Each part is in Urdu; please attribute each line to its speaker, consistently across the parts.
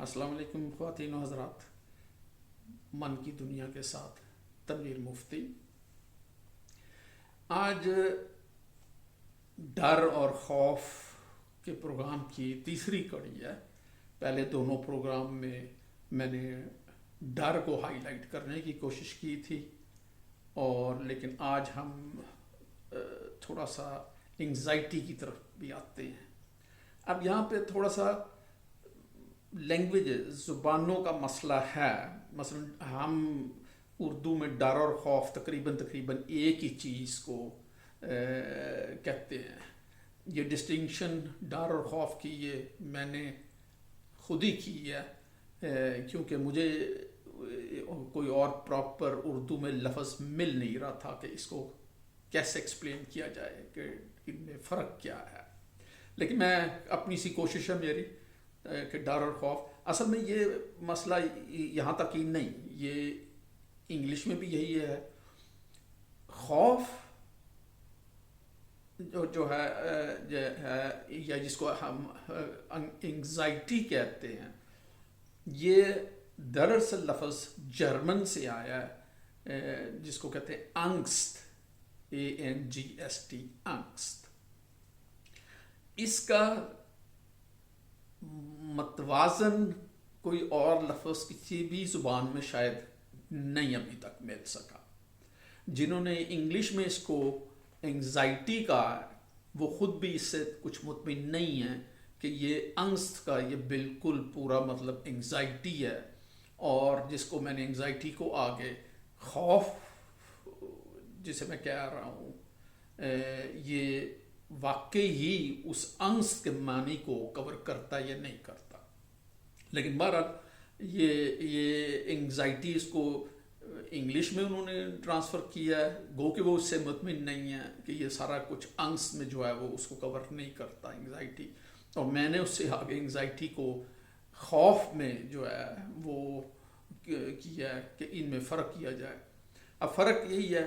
Speaker 1: السلام علیکم خواتین و حضرات. من کی دنیا کے ساتھ تنویر مفتی. آج ڈر اور خوف کے پروگرام کی تیسری کڑی ہے. پہلے دونوں پروگرام میں نے ڈر کو ہائی لائٹ کرنے کی کوشش کی تھی، اور لیکن آج ہم تھوڑا سا انگزائٹی کی طرف بھی آتے ہیں. اب یہاں پہ تھوڑا سا لینگویج زبانوں کا مسئلہ ہے. مثلا ہم اردو میں ڈر اور خوف تقریباً ایک ہی چیز کو کہتے ہیں. یہ ڈسٹنکشن ڈر اور خوف کی یہ میں نے خود ہی کی ہے، کیونکہ مجھے کوئی اور پراپر اردو میں لفظ مل نہیں رہا تھا کہ اس کو کیسے ایکسپلین کیا جائے کہ ان میں فرق کیا ہے. لیکن میں اپنی سی کوشش ہے میری کہ ڈر اور خوف، اصل میں یہ مسئلہ یہاں تک ہی نہیں، یہ انگلش میں بھی یہی ہے. خوف جو ہے یا جس کو ہم انگزائٹی کہتے ہیں، یہ دراصل لفظ جرمن سے آیا ہے جس کو کہتے ہیں انگسٹ، ANGST، انگسٹ. اس کا متوازن کوئی اور لفظ کسی بھی زبان میں شاید نہیں ابھی تک مل سکا. جنہوں نے انگلش میں اس کو انگزائٹی کا، وہ خود بھی اس سے کچھ مطمئن نہیں ہے کہ یہ انگسٹ کا یہ بالکل پورا مطلب انگزائٹی ہے، اور جس کو میں نے انگزائٹی کو آگے خوف جسے میں کہہ رہا ہوں یہ واقعی ہی اس انگسٹ کے معنی کو کور کرتا یا نہیں کرتا. لیکن بہرحال یہ انگزائٹی اس کو انگلش میں انہوں نے ٹرانسفر کیا ہے، گو کہ وہ اس سے مطمئن نہیں ہے کہ یہ سارا کچھ انگسٹ میں جو ہے وہ اس کو کور نہیں کرتا انگزائٹی. اور میں نے اس سے آگے انگزائٹی کو خوف میں جو ہے وہ کیا ہے کہ ان میں فرق کیا جائے. اب فرق یہی ہے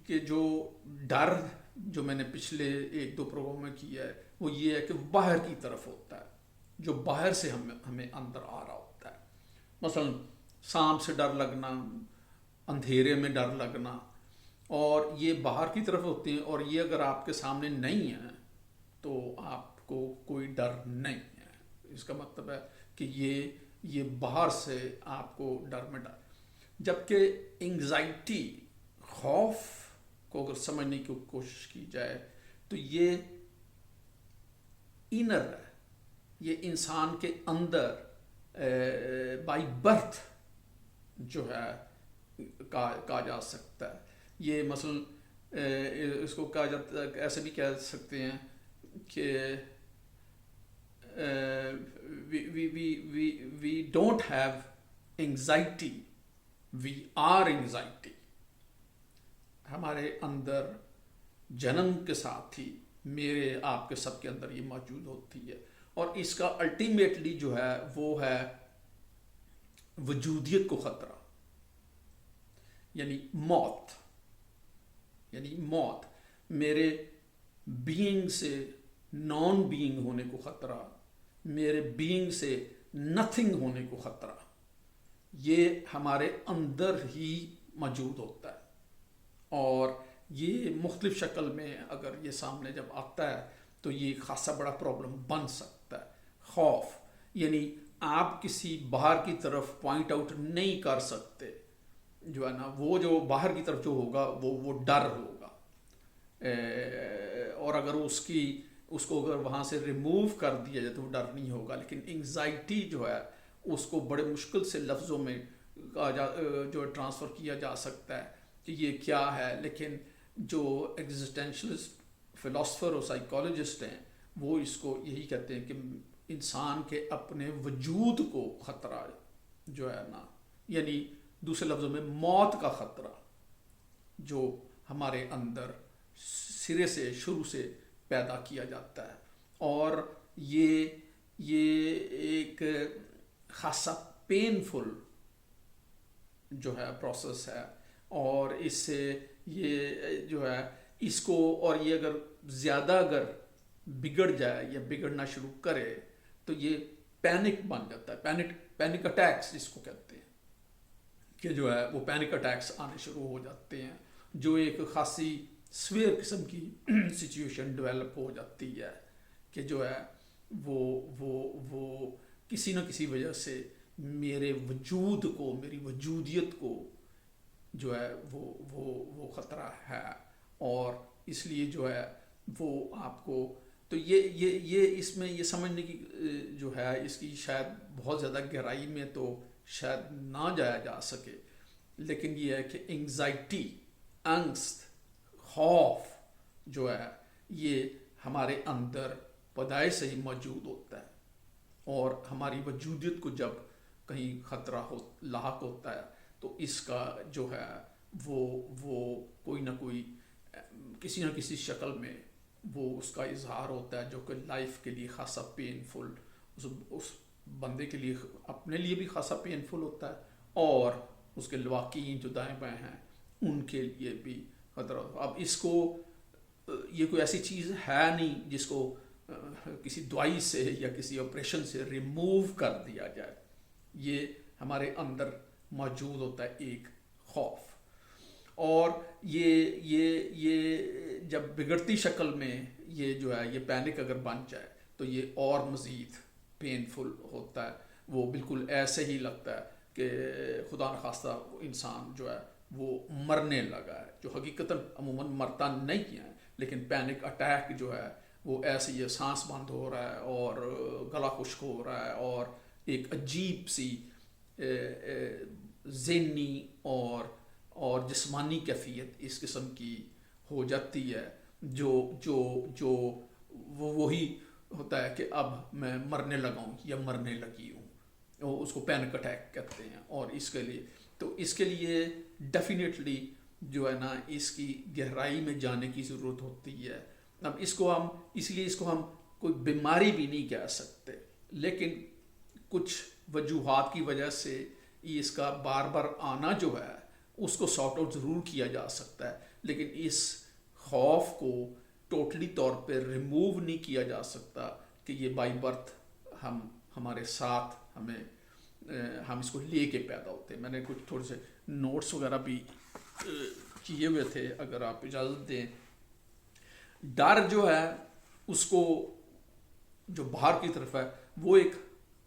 Speaker 1: کہ جو ڈر جو میں نے پچھلے ایک دو پروگرام میں کیا ہے وہ یہ ہے کہ باہر کی طرف ہوتا ہے، جو باہر سے ہمیں اندر آ رہا ہوتا ہے. مثلا سانپ سے ڈر لگنا، اندھیرے میں ڈر لگنا، اور یہ باہر کی طرف ہوتے ہیں، اور یہ اگر آپ کے سامنے نہیں ہے تو آپ کو کوئی ڈر نہیں ہے. اس کا مطلب ہے کہ یہ باہر سے آپ کو ڈر میں ڈر. جبکہ انگزائٹی، خوف کو اگر سمجھنے کی کوشش کی جائے تو یہ انر ہے، یہ انسان کے اندر بائی برتھ جو ہے کہا جا سکتا ہے. یہ مثلا اس کو کہا جاتا ہے، ایسے بھی کہہ سکتے ہیں کہ we don't have anxiety, we are anxiety. ہمارے اندر جنم کے ساتھ ہی میرے آپ کے سب کے اندر یہ موجود ہوتی ہے، اور اس کا الٹیمیٹلی جو ہے وہ ہے وجودیت کو خطرہ، یعنی موت. میرے بینگ سے نان بینگ ہونے کو خطرہ، میرے بینگ سے نتھنگ ہونے کو خطرہ. یہ ہمارے اندر ہی موجود ہوتا ہے، اور یہ مختلف شکل میں اگر یہ سامنے جب آتا ہے تو یہ خاصا بڑا پرابلم بن سکتا ہے. خوف یعنی آپ کسی باہر کی طرف پوائنٹ آؤٹ نہیں کر سکتے، جو ہے نا وہ جو باہر کی طرف جو ہوگا وہ ڈر ہوگا، اور اگر اس کو اگر وہاں سے ریموو کر دیا جائے تو وہ ڈر نہیں ہوگا. لیکن انگزائٹی جو ہے اس کو بڑے مشکل سے لفظوں میں جو ٹرانسفر کیا جا سکتا ہے کہ یہ کیا ہے. لیکن جو ایگزسٹینشلسٹ فلاسفر اور سائیکالوجسٹ ہیں وہ اس کو یہی کہتے ہیں کہ انسان کے اپنے وجود کو خطرہ جو ہے نا، یعنی دوسرے لفظوں میں موت کا خطرہ جو ہمارے اندر سرے سے شروع سے پیدا کیا جاتا ہے. اور یہ ایک خاصا پینفل جو ہے پروسیس ہے، اور اس سے یہ جو ہے اس کو، اور یہ اگر زیادہ اگر بگڑ جائے یا بگڑنا شروع کرے تو یہ پینک بن جاتا ہے، پینک اٹیکس جس کو کہتے ہیں، کہ جو ہے وہ پینک اٹیکس آنے شروع ہو جاتے ہیں، جو ایک خاصی سویئر قسم کی سچویشن ڈیولپ ہو جاتی ہے کہ جو ہے وہ کسی نہ کسی وجہ سے میرے وجود کو، میری وجودیت کو جو ہے وہ خطرہ ہے، اور اس لیے جو ہے وہ آپ کو، تو یہ اس میں یہ سمجھنے کی جو ہے اس کی شاید بہت زیادہ گہرائی میں تو شاید نہ جایا جا سکے، لیکن یہ ہے کہ انگزائٹی، انگست، خوف جو ہے یہ ہمارے اندر پیدائش سے ہی موجود ہوتا ہے، اور ہماری وجودیت کو جب کہیں خطرہ لاحق ہوتا ہے تو اس کا جو ہے وہ کوئی نہ کوئی کسی نہ کسی شکل میں وہ اس کا اظہار ہوتا ہے، جو کہ لائف کے لیے خاصا پینفل، اس بندے کے لیے اپنے لیے بھی خاصا پینفل ہوتا ہے، اور اس کے لواقعین جو دائیں بائیں ہیں ان کے لیے بھی خطرہ ہوتا ہے۔ اب اس کو یہ کوئی ایسی چیز ہے نہیں جس کو کسی دوائی سے یا کسی آپریشن سے ریموو کر دیا جائے، یہ ہمارے اندر موجود ہوتا ہے ایک خوف، اور یہ جب بگڑتی شکل میں یہ جو ہے یہ پینک اگر بن جائے تو یہ اور مزید پینفل ہوتا ہے، وہ بالکل ایسے ہی لگتا ہے کہ خدا نخواستہ انسان جو ہے وہ مرنے لگا ہے، جو حقیقتاً عموماً مرتا نہیں ہے، لیکن پینک اٹیک جو ہے وہ ایسے یہ سانس بند ہو رہا ہے اور گلا خشک ہو رہا ہے، اور ایک عجیب سی ذہنی اور جسمانی کیفیت اس قسم کی ہو جاتی ہے، جو وہی ہوتا ہے کہ اب میں مرنے لگا ہوں یا مرنے لگی ہوں، اس کو پینک اٹیک کہتے ہیں۔ اور اس کے لیے ڈیفینیٹلی جو ہے نا اس کی گہرائی میں جانے کی ضرورت ہوتی ہے۔ اب اس لیے اس کو ہم کوئی بیماری بھی نہیں کہہ سکتے، لیکن کچھ وجوہات کی وجہ سے اس کا بار بار آنا جو ہے اس کو سارٹ آؤٹ ضرور کیا جا سکتا ہے، لیکن اس خوف کو ٹوٹلی طور پہ ریموو نہیں کیا جا سکتا کہ یہ بائی برتھ ہمارے ساتھ ہم اس کو لے کے پیدا ہوتے ہیں۔ میں نے کچھ تھوڑے سے نوٹس وغیرہ بھی کیے ہوئے تھے، اگر آپ اجازت دیں۔ ڈر جو ہے اس کو جو باہر کی طرف ہے وہ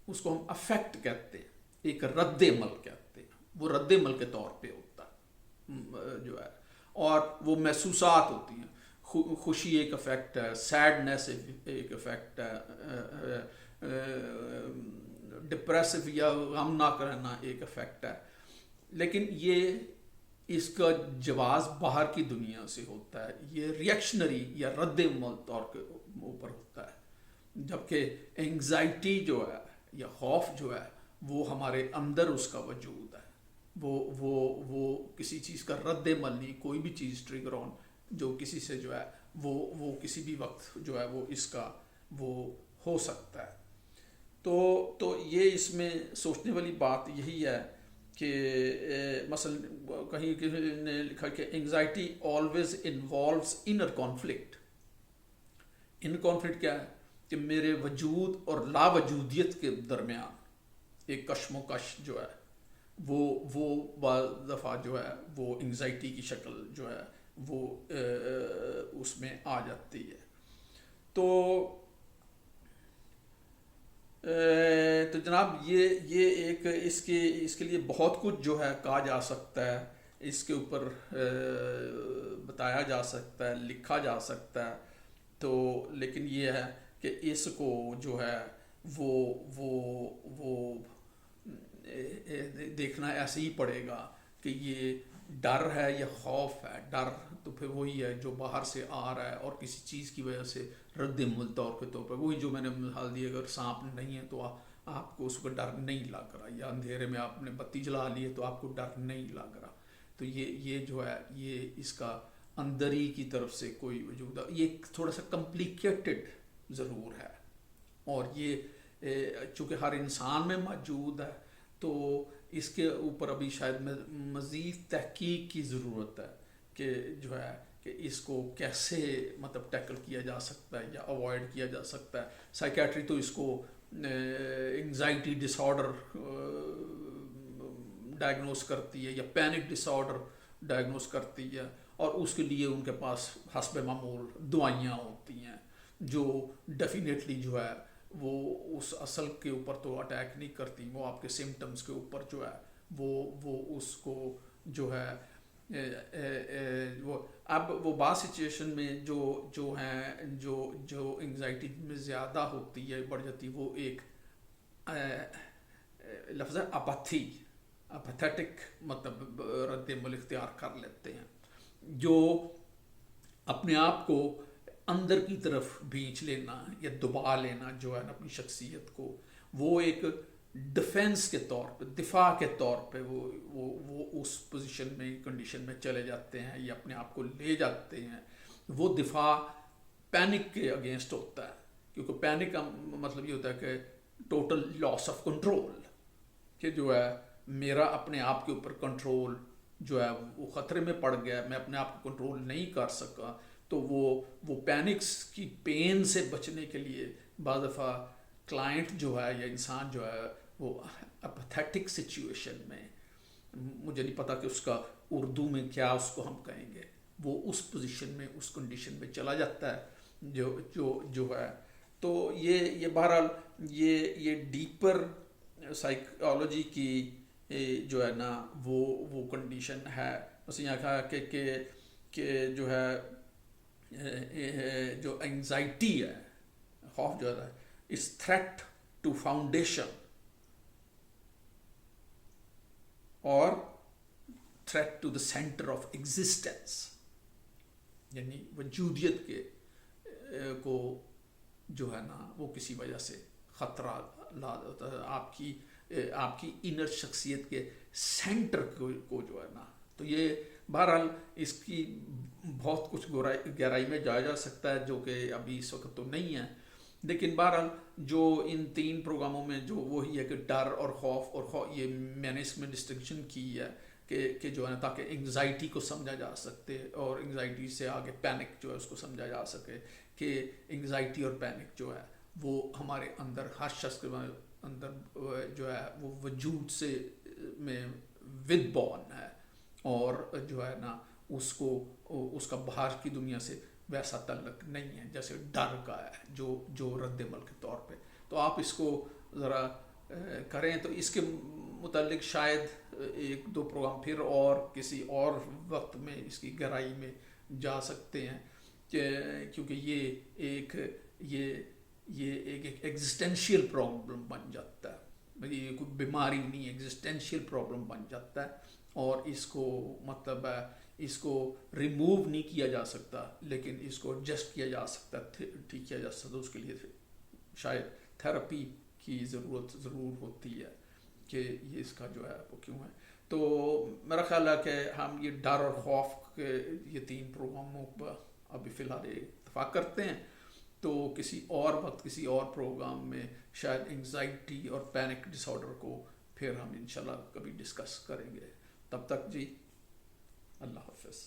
Speaker 1: اس کو ہم افیکٹ کہتے ہیں، ایک رد عمل کہتے ہیں، وہ رد عمل کے طور پہ ہوتا ہے جو ہے، اور وہ محسوسات ہوتی ہیں، خوشی ایک افیکٹ ہے، سیڈنس ایک افیکٹ ہے، ڈپریسو یا غمناک رہنا ایک افیکٹ ہے، لیکن یہ اس کا جواز باہر کی دنیا سے ہوتا ہے، یہ ریئیکشنری یا رد عمل طور کے اوپر ہوتا ہے، جبکہ انگزائٹی جو ہے یا خوف جو ہے وہ ہمارے اندر اس کا وجود ہے، وہ کسی چیز کا رد عمل نہیں، کوئی بھی چیز ٹریگر آن جو کسی سے جو ہے وہ کسی بھی وقت جو ہے وہ اس کا وہ ہو سکتا ہے۔ تو یہ اس میں سوچنے والی بات یہی ہے کہ مثلا کہیں کسی نے لکھا کہ anxiety always involves inner conflict. Inner conflict کیا ہے کہ میرے وجود اور لا وجودیت کے درمیان ایک کشم و کش جو ہے وہ بعض دفعہ جو ہے وہ انگزائٹی کی شکل جو ہے وہ اس میں آ جاتی ہے۔ تو جناب یہ ایک اس کے لیے بہت کچھ جو ہے کہا جا سکتا ہے، اس کے اوپر بتایا جا سکتا ہے، لکھا جا سکتا ہے، تو لیکن یہ ہے کہ اس کو جو ہے وہ دیکھنا ایسے ہی پڑے گا کہ یہ ڈر ہے یا خوف ہے۔ ڈر تو پھر وہی ہے جو باہر سے آ رہا ہے اور کسی چیز کی وجہ سے رد عمل طور پہ وہی جو میں نے مثال دی، اگر سانپ نہیں ہے تو آپ کو اس کو ڈر نہیں لگ رہا، یا اندھیرے میں آپ نے بتی جلا لی ہے تو آپ کو ڈر نہیں لگ رہا، تو یہ جو ہے یہ اس کا اندری کی طرف سے کوئی وجود ہے، یہ تھوڑا سا کمپلیکیٹڈ ضرور ہے، اور یہ چونکہ ہر انسان میں موجود ہے تو اس کے اوپر ابھی شاید مزید تحقیق کی ضرورت ہے کہ جو ہے کہ اس کو کیسے مطلب ٹیکل کیا جا سکتا ہے یا اوائڈ کیا جا سکتا ہے۔ سائیکیٹری تو اس کو انگزائٹی ڈس آرڈر ڈائگنوز کرتی ہے یا پینک ڈس آرڈر ڈائگنوز کرتی ہے، اور اس کے لیے ان کے پاس حسب معمول دوائیاں ہوتی ہیں جو ڈیفینیٹلی جو ہے وہ اس اصل کے اوپر تو اٹیک نہیں کرتی، وہ آپ کے سمٹمز کے اوپر جو ہے وہ اس کو جو ہے وہ اب وہ بعض سچویشن میں جو ہیں جو انگزائٹی میں زیادہ ہوتی ہے بڑھ جاتی، وہ ایک لفظ اپیتھیٹک مطلب رد عمل اختیار کر لیتے ہیں، جو اپنے آپ کو اندر کی طرف بھینچ لینا یا دبا لینا جو ہے نا اپنی شخصیت کو، وہ ایک ڈیفنس کے طور پہ، دفاع کے طور پہ وہ اس پوزیشن میں کنڈیشن میں چلے جاتے ہیں یا اپنے آپ کو لے جاتے ہیں۔ وہ دفاع پینک کے اگینسٹ ہوتا ہے، کیونکہ پینک کا مطلب یہ ہوتا ہے کہ ٹوٹل لاس آف کنٹرول، کہ جو ہے میرا اپنے آپ کے اوپر کنٹرول جو ہے وہ خطرے میں پڑ گیا، میں اپنے آپ کو کنٹرول نہیں کر سکا، تو وہ پینکس کی پین سے بچنے کے لیے بعض دفعہ کلائنٹ جو ہے یا انسان جو ہے وہ اپیتھیٹک سچویشن میں، مجھے نہیں پتا کہ اس کا اردو میں کیا اس کو ہم کہیں گے، وہ اس پوزیشن میں اس کنڈیشن میں چلا جاتا ہے جو ہے۔ تو یہ بہرحال یہ ڈیپر سائیکالوجی کی جو ہے نا وہ کنڈیشن ہے۔ بس یہاں کہا کہ جو ہے جو انگزائٹی ہے، خوف جو ہے اس تھریٹ ٹو فاؤنڈیشن اور threat to the centre of existence, یعنی وجودیت کے کو جو ہے نا وہ کسی وجہ سے خطرہ لا دیتا ہے آپ کی انر شخصیت کے سینٹر کو جو ہے نا۔ تو یہ بہرحال اس کی بہت کچھ گہرائی میں جایا جا سکتا ہے جو کہ ابھی اس وقت تو نہیں ہے، لیکن بہرحال جو ان 3 پروگراموں میں جو وہی ہے کہ ڈر اور خوف یہ میں نے اس میں ڈسٹنکشن کی ہے کہ جو ہے نا تاکہ انگزائٹی کو سمجھا جا سکتے اور انگزائٹی سے آگے پینک جو ہے اس کو سمجھا جا سکے کہ انگزائٹی اور پینک جو ہے وہ ہمارے اندر ہر شخص کے اندر جو ہے وہ وجود سے میں ود بورن ہے، اور جو ہے نا اس کا باہر کی دنیا سے ویسا تعلق نہیں ہے جیسے ڈر کا ہے جو رد عمل کے طور پہ۔ تو آپ اس کو ذرا کریں تو اس کے متعلق شاید 1-2 پروگرام پھر اور کسی اور وقت میں اس کی گہرائی میں جا سکتے ہیں، کیونکہ یہ ایک ایگزسٹینشیل پرابلم بن جاتا ہے، یہ کوئی بیماری نہیں، ایگزسٹینشیل پرابلم بن جاتا ہے، اور اس کو مطلب ہے اس کو ریموو نہیں کیا جا سکتا، لیکن اس کو ایڈجسٹ کیا جا سکتا ہے، ٹھیک کیا جا سکتا ہے۔ اس کے لیے شاید تھراپی کی ضرورت ضرور ہوتی ہے کہ یہ اس کا جو ہے وہ کیوں ہے۔ تو میرا خیال ہے کہ ہم یہ ڈر اور خوف کے یہ 3 پروگراموں پر ابھی فی الحال اتفاق کرتے ہیں، تو کسی اور وقت کسی اور پروگرام میں شاید انگزائٹی اور پینک ڈس آرڈر کو پھر ہم انشاءاللہ کبھی ڈسکس کریں گے۔ تب تک جی اللہ حافظ۔